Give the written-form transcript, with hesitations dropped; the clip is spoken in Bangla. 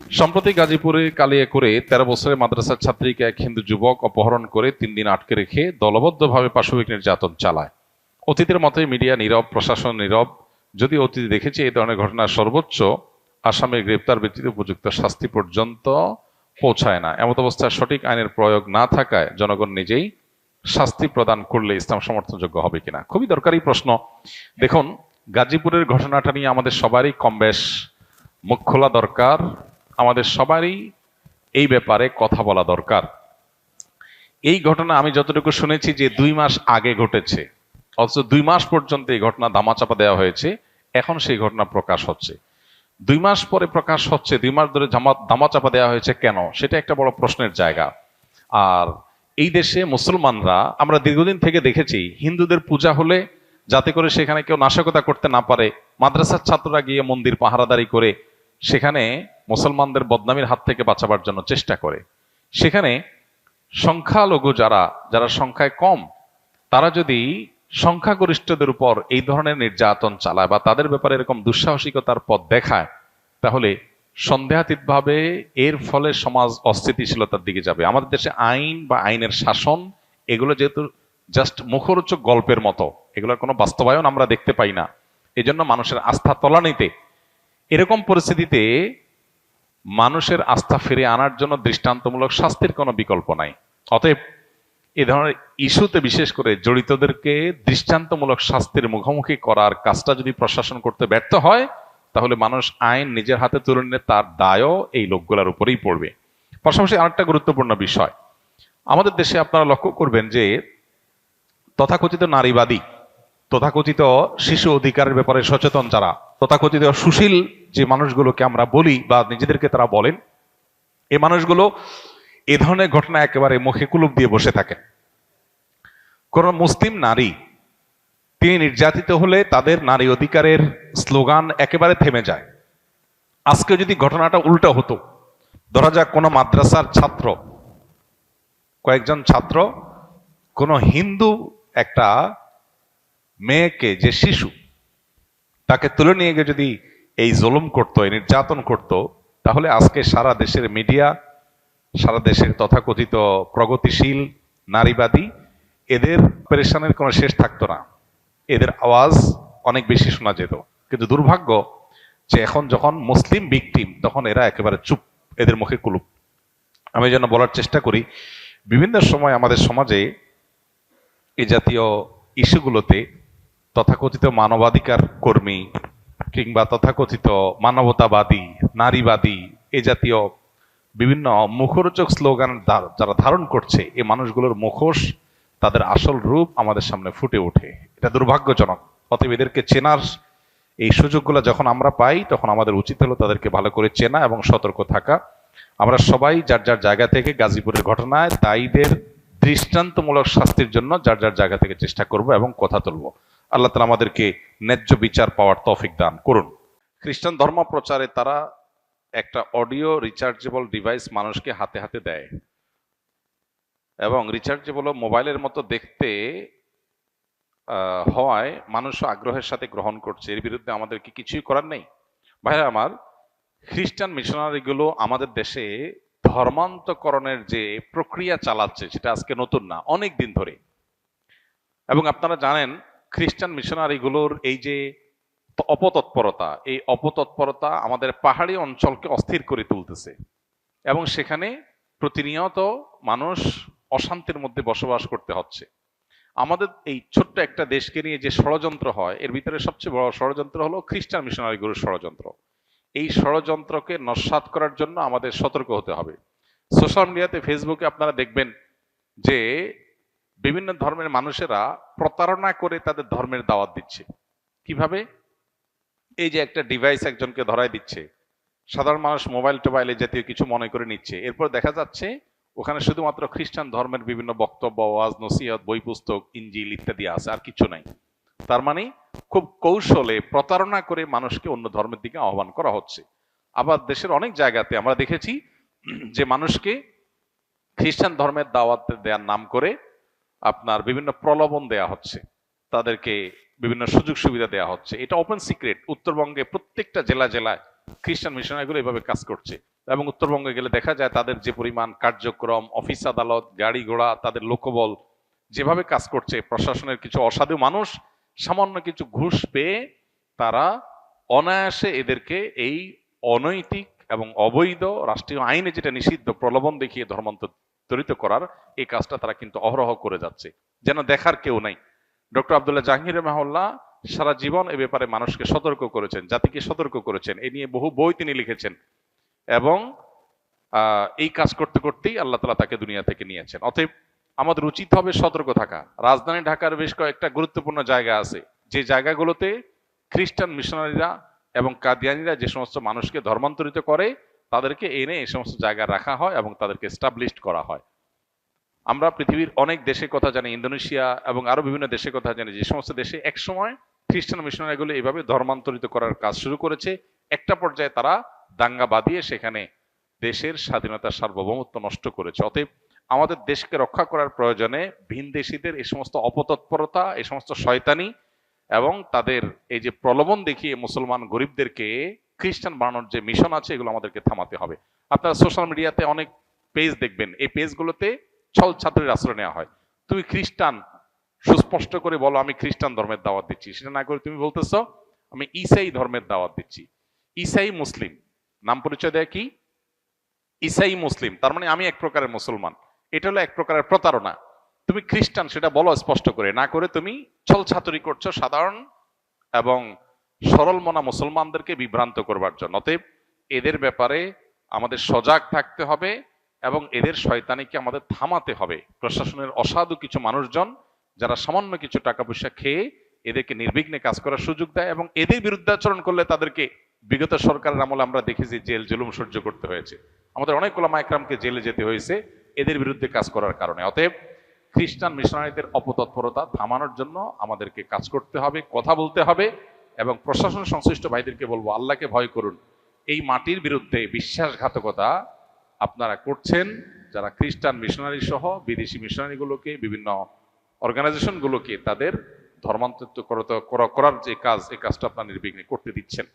সম্প্রতি গাজীপুরে কালিয়াকৈরে ১৩ বছরের মাদ্রাসার ছাত্রীকে এক হিন্দু যুবক অপহরণ করে ৩ দিন আটকে রেখে দলবদ্ধভাবে পাশবিক নির্যাতন চালায়। অতীতের মতোই মিডিয়া নীরব, প্রশাসন নীরব। যদিও অতীতে দেখেছি এই ধরনের ঘটনা সর্বোচ্চ আসামির গ্রেপ্তার ব্যতীত উপযুক্ত শাস্তি পর্যন্ত পৌঁছায় না। এমত অবস্থায় সঠিক আইনের প্রয়োগ না থাকায় জনগণ নিজেই শাস্তি প্রদান করলে ইসলাম সমর্থনযোগ্য হবে কিনা, খুবই দরকারি প্রশ্ন। দেখুন, গাজীপুরের ঘটনাটা নিয়ে আমাদের সবারই কম বেশ মুখ খোলা দরকার। আমাদের সবারই এই ব্যাপারে কথা বলা দরকার। এই ঘটনা আমি যতটুকু শুনেছি যে ২ মাস আগে ঘটেছে, অথচ ২ মাস পর্যন্ত এই ঘটনা ধামাচাপা দেওয়া হয়েছে। এখন সেই ঘটনা প্রকাশ হচ্ছে, ২ মাস পরে প্রকাশ হচ্ছে। ২ মাস ধরে ধামাচাপা দেওয়া হয়েছে কেন, সেটা একটা বড় প্রশ্নের জায়গা। আর এই দেশে মুসলমানরা, আমরা দীর্ঘদিন থেকে দেখেছি, হিন্দুদের পূজা হলে যাতে করে সেখানে কেউ নাশকতা করতে না পারে, মাদ্রাসার ছাত্ররা গিয়ে মন্দির পাহারাদারি করে সেখানে মুসলমানদের বদনামির হাত থেকে বাঁচাবার জন্য চেষ্টা করে। সেখানে সংখ্যালঘু যারা যারা সংখ্যায় কম, তারা যদি সংখ্যাগরিষ্ঠদের উপর এই ধরনের নির্যাতন চালায় বা তাদের ব্যাপারে এরকম দুঃসাহসিকতার পথ দেখায়, তাহলে সন্দেহাতীতভাবে এর ফলে সমাজ অস্থিতিশীলতার দিকে যাবে। আমাদের দেশে আইন বা আইনের শাসন, এগুলো যেহেতু জাস্ট মুখরোচক গল্পের মতো, এগুলোর কোনো বাস্তবায়ন আমরা দেখতে পাই না। এজন্য মানুষের আস্থা তলানিতে। এরকম পরিস্থিতিতে মানুষের আস্থা ফিরিয়ে আনার জন্য দৃষ্টান্তমূলক শাস্তির কোনো বিকল্প নাই। অতএব এ ধরনের ইস্যুতে বিশেষ করে জড়িতদেরকে দৃষ্টান্তমূলক শাস্তির মুখোমুখি করার কাজটা যদি প্রশাসন করতে ব্যর্থ হয়, তাহলে মানুষ আইন নিজের হাতে তুলে নিলে তার দায়ও এই লোকগুলোর উপরেই পড়বে। পাশাপাশি আরেকটা গুরুত্বপূর্ণ বিষয়, আমাদের দেশে আপনারা লক্ষ্য করবেন যে তথাকথিত নারীবাদী, তথাকথিত শিশু অধিকারের ব্যাপারে সচেতন যারা, তথাকথিত সুশীল যে মানুষগুলোকে আমরা বলি বা নিজেদেরকে তারা বলেন, এই মানুষগুলো এ ধরনের ঘটনা একেবারে মুখে কুলুপ দিয়ে বসে থাকেন। কোন মুসলিম নারী তিনি নির্যাতিত হলে তাদের নারী অধিকারের স্লোগান একেবারে থেমে যায়। আজকে যদি ঘটনাটা উল্টো হতো, ধরা যাক কোনো মাদ্রাসার ছাত্র, কয়েকজন ছাত্র কোন হিন্দু একটা মেয়েকে, যে শিশু, তাকে তুলে নিয়ে গিয়ে যদি এই জুলুম করতো, এই নির্যাতন করতো, তাহলে আজকে সারা দেশের মিডিয়া, সারা দেশের তথাকথিত প্রগতিশীল নারীবাদী, এদের পেরেশানের কোনো শেষ থাকতো না। এদের আওয়াজ অনেক বেশি শোনা যেত। কিন্তু দুর্ভাগ্য যে এখন যখন মুসলিম ভিকটিম, তখন এরা একেবারে চুপ, এদের মুখে কুলুপ। আমি যেন বলার চেষ্টা করি, বিভিন্ন সময় আমাদের সমাজে এই জাতীয় ইস্যুগুলোতে তথাকথিত মানবাধিকার কর্মী কিংবা তথাকথিত মানবতাবাদী, নারীবাদী, এ জাতীয় বিভিন্ন মুখরোচক স্লোগান যারা ধারণ করছে, এই মানুষগুলোর মুখোশ, তাদের আসল রূপ আমাদের সামনে ফুটে ওঠে। এটা দুর্ভাগ্যজনক। অতএব এদেরকে চেনার এই সুযোগগুলো যখন আমরা পাই, তখন আমাদের উচিত হলো তাদেরকে ভালো করে চেনা এবং সতর্ক থাকা। আমরা সবাই যার যার জায়গা থেকে গাজীপুরের ঘটনায় দায়ীদের দৃষ্টান্তমূলক শাস্তির জন্য যার যার জায়গা থেকে চেষ্টা করব এবং কথা তুলব। আল্লাহ তাআলা আমাদেরকে ন্যায্য বিচার পাওয়ার তৌফিক দান করুন। খ্রিস্টান ধর্ম প্রচারে তারা একটা অডিও রিচার্জেবল ডিভাইস মানুষকে হাতে হাতে দেয়, এবং রিচার্জেবল মোবাইলের মতো দেখতে হওয়ায় মানুষ আগ্রহের সাথে গ্রহণ করছে। এর বিরুদ্ধে আমাদের কি কিছুই করার নেই? ভাইরা আমার, খ্রিস্টান মিশনারিগুলো আমাদের দেশে ধর্মান্তকরণের যে প্রক্রিয়া চালাচ্ছে, সেটা আজকে নতুন না, অনেক দিন ধরে। এবং আপনারা জানেন, খ্রিস্টান মিশনারিগুলোর এই যে অপতৎপরতা, এই অপতৎপরতা আমাদের পাহাড়ি অঞ্চলকে অস্থির করে তুলতেছে, এবং সেখানে প্রতিনিয়ত মানুষ অশান্তির মধ্যে বসবাস করতে হচ্ছে। আমাদের এই ছোট্ট একটা দেশকে নিয়ে যে ষড়যন্ত্র হয়, এর ভিতরে সবচেয়ে বড় ষড়যন্ত্র হলো খ্রিস্টান মিশনারিগুলোর ষড়যন্ত্র। এই ষড়যন্ত্রকে নস্যাৎ করার জন্য আমাদের সতর্ক হতে হবে। সোশ্যাল মিডিয়াতে, ফেসবুকে আপনারা দেখবেন যে বিভিন্ন ধর্মের মানুষেরা প্রতারণা করে তাদের ধর্মের দাওয়াত দিচ্ছে। কিভাবে? এই যে একটা ডিভাইস একজনকে ধরায় দিচ্ছে, সাধারণ মানুষ মোবাইল টোবাইলে জাতীয় কিছু মনে করে নিচ্ছে, এরপর দেখা যাচ্ছে ওখানে শুধুমাত্র খ্রিস্টান ধর্মের বিভিন্ন বক্তব্য, ওয়াজ নসিহত, বই পুস্তক, ইনজিল ইত্যাদি আছে, আর কিছু নাই। তার মানে খুব কৌশলে প্রতারণা করে মানুষকে অন্য ধর্মের দিকে আহ্বান করা হচ্ছে। আবার দেশের অনেক জায়গাতে আমরা দেখেছি যে মানুষকে খ্রিস্টান ধর্মের দাওয়াত দেওয়ার নাম করে আপনার বিভিন্ন প্রলোভন দেয়া হচ্ছে, তাদেরকে বিভিন্ন সুযোগ সুবিধা দেওয়া হচ্ছে। এটা ওপেন সিক্রেট, উত্তরবঙ্গে প্রত্যেকটা জেলা জেলায় খ্রিস্টান মিশনারিগুলো এভাবে কাজ করছে। এবং উত্তরবঙ্গে গেলে দেখা যায় তাদের যে পরিমাণ কার্যক্রম, অফিস আদালত, গাড়ি ঘোড়া, তাদের লোকবল যেভাবে কাজ করছে, প্রশাসনের কিছু অসাধু মানুষ সামান্য কিছু ঘুষ পেয়ে তারা অনায়াসে এদেরকে এই অনৈতিক এবং অবৈধ রাষ্ট্রীয় আইনে যেটা নিষিদ্ধ প্রলোভন দেখিয়ে ধর্মান্তরিত করার এই কাজটা তারা কিন্তু অহরহ করে যাচ্ছে, যেন দেখার কেউ নাই। ডক্টর আব্দুল্লাহ জাহাঙ্গীর রহমাহুল্লাহ সারা জীবন এ ব্যাপারে মানুষকে সতর্ক করেছেন, জাতিকে সতর্ক করেছেন, এ নিয়ে বহু বই তিনি লিখেছেন এবং এই কাজ করতে করতেই আল্লাহ তাআলা তাকে দুনিয়া থেকে নিয়েছেন। অতএব আমাদের উচিত হবে সতর্ক থাকা। রাজধানী ঢাকার বেশ কয়েকটা গুরুত্বপূর্ণ জায়গা আছে, যে জায়গাগুলোতে খ্রিস্টান মিশনারিরা এবং কাদিয়ানিরা যে সমস্ত মানুষকে ধর্মান্তরিত করে তাদেরকে এনে এই সমস্ত জায়গায় রাখা হয় এবং তাদেরকে এস্টাবলিশড করা হয়। আমরা পৃথিবীর অনেক দেশের কথা জানি, ইন্দোনেশিয়া এবং আরো বিভিন্ন দেশের কথা জানি, যে সমস্ত দেশে একসময় খ্রিস্টান মিশনারিগুলো এইভাবে ধর্মান্তরিত করার কাজ শুরু করেছে। একটা পর্যায়ে তারা দাঙ্গা বাঁধিয়ে সেখানে দেশের স্বাধীনতার সার্বভৌমত্ব নষ্ট করেছে। অতএব আমাদের দেশকে রক্ষা করার প্রয়োজনে ভিনদেশীদের এই সমস্ত অপতৎপরতা, এই সমস্ত শয়তানি এবং তাদের এই যে প্রলোভন দেখিয়ে মুসলমান গরিবদেরকে খ্রিস্টান বানানোর যে মিশন আছে, এগুলো আমাদেরকে থামাতে হবে। আপনারা সোশ্যাল মিডিয়াতে অনেক পেজ দেখবেন, এই পেজগুলোতে ছল ছাত্রের আশ্রয় নেওয়া হয়। তুমি খ্রিস্টান, সুস্পষ্ট করে বলো আমি খ্রিস্টান ধর্মের দাওয়াত দিচ্ছি, সেটা না করে তুমি বলতেছো আমি ঈসাই ধর্মের দাওয়াত দিচ্ছি। ঈসাই মুসলিম নাম পরিচয় দেয় কি? ঈসাই মুসলিম, তার মানে আমি এক প্রকারের মুসলমান। এটা হলো এক প্রকারের প্রতারণা। তুমি খ্রিস্টান সেটা বলো স্পষ্ট করে, না করে তুমি ছল ছাতুরি করছো সাধারণ এবং সরল মনা মুসলমানদেরকে বিভ্রান্ত করবার জন্য। অতএব এদের ব্যাপারে আমাদের সজাগ থাকতে হবে এবং এদের শয়তানিকে আমাদের থামাতে হবে। প্রশাসনের অসাধু কিছু মানুষজন যারা সামান্য কিছু টাকা পয়সা খেয়ে এদেরকে নির্বিঘ্নে কাজ করার সুযোগ দেয় এবং এদের বিরুদ্ধে আচরণ করলে তাদেরকে বিগত সরকারের আমলে আমরা দেখেছি জেল জুলুম সহ্য করতে হয়েছে। আমাদের অনেক ওলামা একরামকে জেলে যেতে হয়েছে এদের বিরুদ্ধে কাজ করার কারণে। অতএব খ্রিস্টান মিশনারিদের অপতৎপরতা থামানোর জন্য আমাদেরকে কাজ করতে হবে, কথা বলতে হবে এবং প্রশাসন সংশ্লিষ্ট ভাইদেরকে বলবো আল্লাহকে ভয় করুন। এই মাটির বিরুদ্ধে বিশ্বাসঘাতকতা আপনারা করছেন, যারা খ্রিস্টান মিশনারি সহ বিদেশি মিশনারিগুলোকে, বিভিন্ন অর্গানাইজেশনগুলোকে তাদের ধর্মান্তরিত করার যে কাজ, এই কাজটা আপনারা নির্বিঘ্নে করতে দিচ্ছেন।